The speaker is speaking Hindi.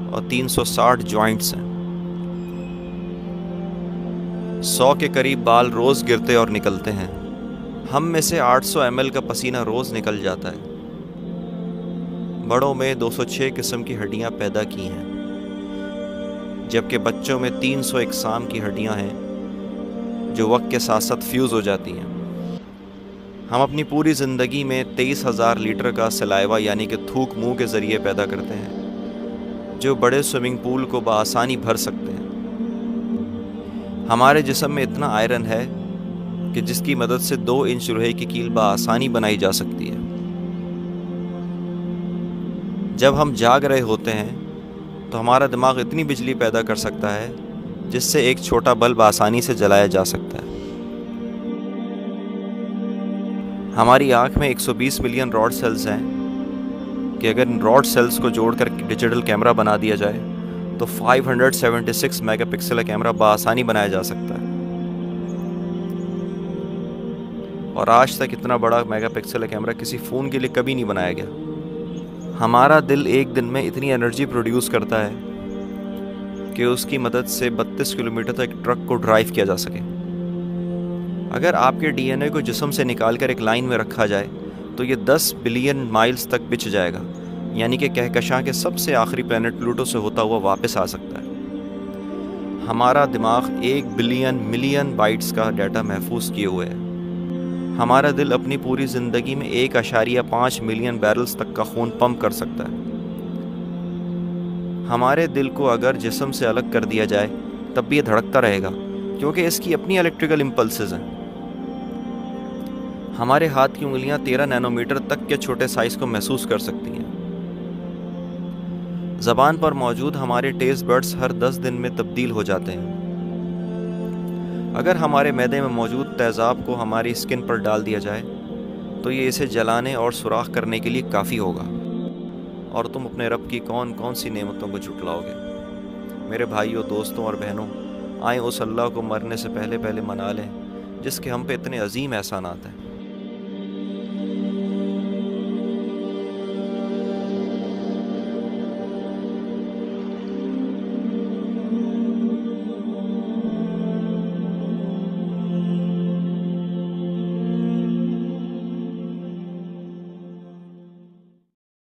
और 360 जॉइंट्स हैं। 100 के करीब बाल रोज़ गिरते और निकलते हैं। हम में से 800 ml का पसीना रोज़ निकल जाता है। बड़ों में 206 किस्म की हड्डियां पैदा की हैं, जबकि बच्चों में 300 इकसाम की हड्डियां हैं जो वक्त के साथ साथ फ्यूज़ हो जाती हैं। हम अपनी पूरी ज़िंदगी में 23,000 लीटर का सलाइवा यानी कि थूक मुंह के ज़रिए पैदा करते हैं, जो बड़े स्विमिंग पूल को बआसानी भर सकते हैं। हमारे जिस्म में इतना आयरन है कि जिसकी मदद से 2 इंच लोहे की कील बआसानी बनाई जा सकती है। जब हम जाग रहे होते हैं तो हमारा दिमाग इतनी बिजली पैदा कर सकता है जिससे एक छोटा बल्ब आसानी से जलाया जा सकता है। हमारी आँख में 120 मिलियन रॉड सेल्स हैं कि अगर इन रॉड सेल्स को जोड़कर डिजिटल कैमरा बना दिया जाए तो 576 मेगापिक्सल का कैमरा बआसानी बनाया जा सकता है। और आज तक इतना बड़ा मेगापिक्सल का कैमरा किसी फ़ोन के लिए कभी नहीं बनाया गया। हमारा दिल एक दिन में इतनी एनर्जी प्रोड्यूस करता है कि उसकी मदद से 32 किलोमीटर तक ट्रक को ड्राइव किया जा सके। अगर आपके डीएनए को जिस्म से निकालकर एक लाइन में रखा जाए तो ये 10 बिलियन माइल्स तक बिछ जाएगा, यानी कि कहकशां के सबसे आखिरी प्लैनेट प्लूटो से होता हुआ वापस आ सकता है। हमारा दिमाग 1 बिलियन मिलियन बाइट्स का डाटा महफूज किए हुए है। हमारा दिल अपनी पूरी ज़िंदगी में 1.5 मिलियन बैरल्स तक का खून पंप कर सकता है। हमारे दिल को अगर जिस्म से अलग कर दिया जाए तब भी ये धड़कता रहेगा, क्योंकि इसकी अपनी इलेक्ट्रिकल इम्पल्सेस हैं। हमारे हाथ की उंगलियां 13 नैनोमीटर तक के छोटे साइज़ को महसूस कर सकती हैं। ज़बान पर मौजूद हमारे टेस्ट बड्स हर 10 दिन में तब्दील हो जाते हैं। अगर हमारे मैदे में मौजूद तेज़ाब को हमारी स्किन पर डाल दिया जाए तो ये इसे जलाने और सुराख करने के लिए काफ़ी होगा। और तुम अपने रब की कौन कौन सी नेमतों को झुटलाओगे। मेरे भाइयों, दोस्तों और बहनों, आए उस अल्लाह को मरने से पहले पहले मना लें जिसके हम पे इतने अजीम एहसानात हैं।